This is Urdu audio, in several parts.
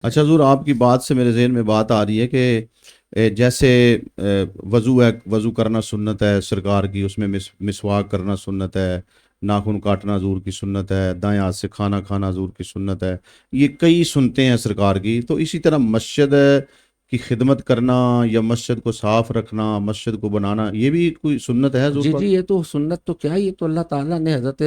اچھا حضور، آپ کی بات سے میرے ذہن میں بات آ رہی ہے کہ جیسے وضو ہے، وضو کرنا سنت ہے سرکار کی، اس میں مسواک کرنا سنت ہے، ناخن کاٹنا حضور کی سنت ہے، دائیں ہاتھ سے کھانا کھانا حضور کی سنت ہے، یہ کئی سنتیں ہیں سرکار کی. تو اسی طرح مسجد کی خدمت کرنا یا مسجد کو صاف رکھنا، مسجد کو بنانا، یہ بھی کوئی سنت ہے حضور جی پر؟ جی، یہ تو سنت تو کیا، یہ تو اللہ تعالیٰ نے حضرت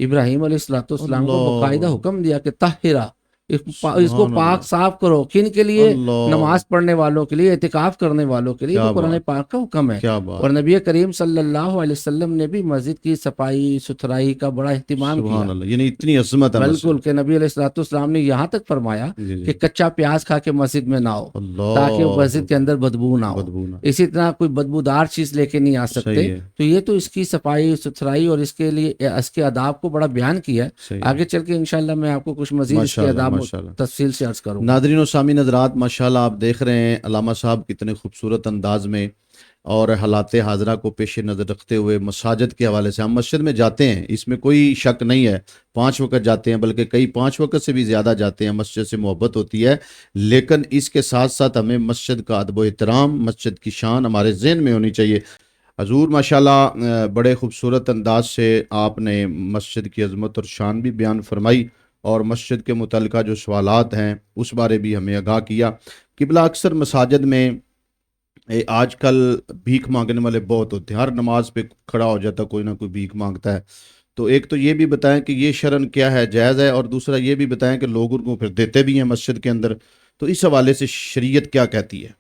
ابراہیم علیہ السلام کو باقاعدہ اللہ، حکم دیا کہ طاہرہ، اس کو سبحان پاک اللہ، صاف کرو. کن کے لیے؟ اللہ، نماز پڑھنے والوں کے لیے، اعتکاف کرنے والوں کے لیے. تو کیا قرآن بات، پاک کا حکم ہے. کیا اور بات، نبی کریم صلی اللہ علیہ وسلم نے بھی مسجد کی صفائی ستھرائی کا بڑا اہتمام کیا. سبحان اللہ، یعنی اتنی عظمت ہے بالکل، مسجد. کہ نبی علیہ السلام نے یہاں تک فرمایا جی جی، کہ کچا پیاز کھا کے مسجد میں نہ ہو، تاکہ اللہ مسجد کے اکبر، اندر بدبو نہ ہو. بدبو نہ. اسی طرح کوئی بدبودار چیز لے کے نہیں آ سکتے. صحیح ہے، تو یہ تو اس کی صفائی ستھرائی اور اس کے لیے اس کے آداب کو بڑا بیان کیا ہے. صحیح ہے. آگے چل کے انشاءاللہ میں آپ کو کچھ مزید اس ماشاء کے اللہ، آداب ماشاء اللہ. تفصیل سے عرض کروں گا. ناظرین و سامعین حضرات، ماشاء اللہ آپ دیکھ رہے ہیں علامہ صاحب کتنے خوبصورت انداز میں اور حالات حاضرہ کو پیش نظر رکھتے ہوئے مساجد کے حوالے سے. ہم مسجد میں جاتے ہیں، اس میں کوئی شک نہیں ہے، 5 وقت جاتے ہیں، بلکہ کئی 5 وقت سے بھی زیادہ جاتے ہیں. مسجد سے محبت ہوتی ہے، لیکن اس کے ساتھ ساتھ ہمیں مسجد کا ادب و احترام، مسجد کی شان ہمارے ذہن میں ہونی چاہیے. حضور ماشاءاللہ بڑے خوبصورت انداز سے آپ نے مسجد کی عظمت اور شان بھی بیان فرمائی، اور مسجد کے متعلقہ جو سوالات ہیں اس بارے بھی ہمیں آگاہ کیا. قبلہ اکثر مساجد میں آج کل بھیک مانگنے والے بہت ہوتے ہیں، ہر نماز پہ کھڑا ہو جاتا کوئی نہ کوئی بھیک مانگتا ہے. تو ایک تو یہ بھی بتائیں کہ یہ شرعن کیا ہے، جائز ہے، اور دوسرا یہ بھی بتائیں کہ لوگ ان کو پھر دیتے بھی ہیں مسجد کے اندر. تو اس حوالے سے شریعت کیا کہتی ہے؟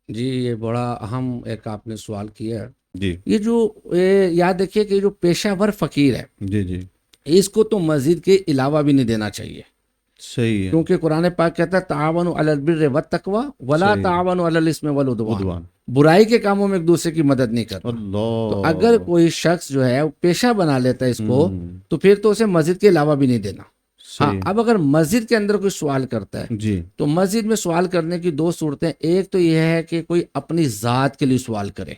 جی، یہ بڑا اہم ایک آپ نے سوال کیا ہے. جی یہ جو یاد رکھیے کہ جو پیشہ ور فقیر ہے، جی جی، اس کو تو مسجد کے علاوہ بھی نہیں دینا چاہیے. صحیح ہے، کیونکہ قرآن پاک کہتا ہے تعاونوا علی البر والتقوی ولا صحیح ہے. تعاونوا علی الاثم والعدوان. عدوان، برائی کے کاموں میں ایک دوسرے کی مدد نہیں کرنا. تو اگر اللہ، کوئی شخص جو ہے وہ پیشہ بنا لیتا ہے اس کو، ہوں، تو پھر تو اسے مسجد کے علاوہ بھی نہیں دینا. ہاں، صحیح، اب اگر مسجد کے اندر کوئی سوال کرتا ہے، جی، تو مسجد میں سوال کرنے کی دو صورتیں. ایک تو یہ ہے کہ کوئی اپنی ذات کے لیے سوال کرے،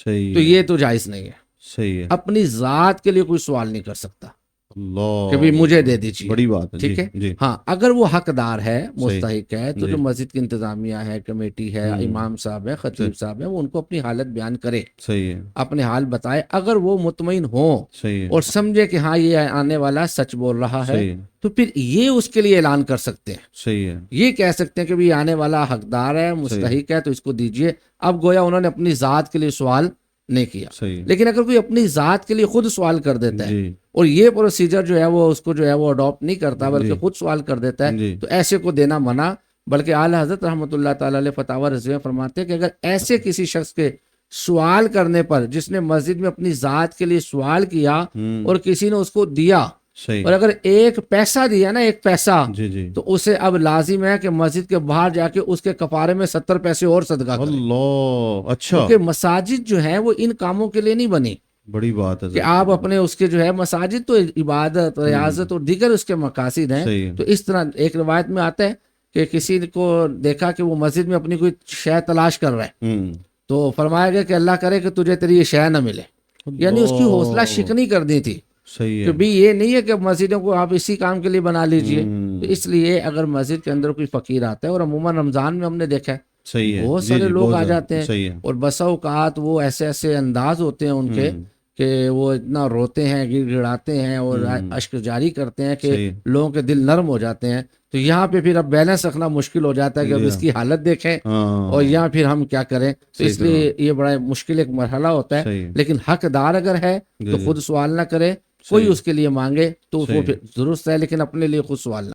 صحیح تو ہے، یہ تو جائز نہیں ہے. صحیح ہے، اپنی ذات کے لیے کوئی سوال نہیں کر سکتا کہ بھی اللہ مجھے اکبر، دے دیجیے. بڑی بات ہے، جی ٹھیک ہے. جی، ہاں، اگر وہ حقدار ہے، صحیح، مستحق ہے، تو جی، جو مسجد کی انتظامیہ ہے، کمیٹی ہے، ہوں، امام صاحب ہے، صحیح، خطیب صاحب ہے، وہ ان کو اپنی حالت بیان کرے، صحیح ہے، اپنے حال بتائے. اگر وہ مطمئن ہوں صحیح ہے، اور سمجھے کہ ہاں یہ آنے والا سچ بول رہا ہے، صحیح ہے، تو پھر یہ اس کے لیے اعلان کر سکتے ہیں. صحیح ہے، یہ کہہ سکتے ہیں کہ بھی آنے والا حقدار ہے، صحیح ہے، مستحق ہے، تو اس کو دیجئے. اب گویا انہوں نے اپنی ذات کے لیے سوال نہیں کیا. صحیح ہے، لیکن اگر کوئی اپنی ذات کے لیے خود سوال کر دیتا ہے، جی اور یہ پروسیجر جو ہے وہ اس کو جو ہے وہ اڈاپٹ نہیں کرتا جی بلکہ خود سوال کر دیتا ہے، جی، تو ایسے کو دینا منع. بلکہ اعلیٰ حضرت رحمۃ اللہ تعالی علیہ فتاوی رضویہ فرماتے ہیں کہ اگر ایسے کسی شخص کے سوال کرنے پر، جس نے مسجد میں اپنی ذات کے لیے سوال کیا ہوں، اور کسی نے اس کو دیا، صحیح، اور اگر ایک پیسہ دیا نا، ایک پیسہ، جی جی، تو اسے اب لازم ہے کہ مسجد کے باہر جا کے اس کے کفارے میں 70 پیسے اور صدقہ کرے. اللہ، اچھا، کیونکہ مساجد جو ہے وہ ان کاموں کے لیے نہیں بنی بڑی بات ہے کہ سر، آپ اپنے اس کے جو ہے. مساجد تو عبادت، ریاضت اور دیگر اس کے مقاصد ہیں. صحیح ہے، تو اس طرح ایک روایت میں آتا ہے کہ کسی کو دیکھا کہ وہ مسجد میں اپنی کوئی شے تلاش کر رہا ہے، ہوں، تو فرمایا گیا کہ اللہ کرے کہ تجھے تیری یہ شے نہ ملے. یعنی اس کی حوصلہ اللہ، شکنی کر دی تھی صحیح کہ ہے، بھی یہ نہیں ہے کہ مسجدوں کو آپ اسی کام کے لیے بنا لیجئے. تو ہوں، اس لیے اگر مسجد کے اندر کوئی فقیر آتا ہے، اور عموماً رمضان میں ہم نے دیکھا ہے صحیح ہے، بہت جی سارے جی، لوگ بہت آ جاتے زیادہ، ہیں، صحیح ہے، اور بسا اوقات وہ ایسے ایسے انداز ہوتے ہیں ان کے ہوں کہ وہ اتنا روتے ہیں، گڑ گڑاتے ہیں اور ہوں، اشک جاری کرتے ہیں کہ صحیح ہے، لوگوں کے دل نرم ہو جاتے ہیں. تو یہاں پہ پھر اب بیلنس رکھنا مشکل ہو جاتا ہے کہ اب جی اس ہاں، کی حالت دیکھیں اور ہاں، یہاں پھر ہم کیا کریں. تو صحیح اس فرما، لیے یہ بڑا مشکل ایک مرحلہ ہوتا ہے. صحیح ہے، لیکن حقدار اگر ہے جی تو جی، خود سوال نہ کرے، کوئی صحیح ہے، اس کے لیے مانگے تو وہ صحیح ہے. پھر درست ہے، لیکن اپنے لیے خود سوال نہ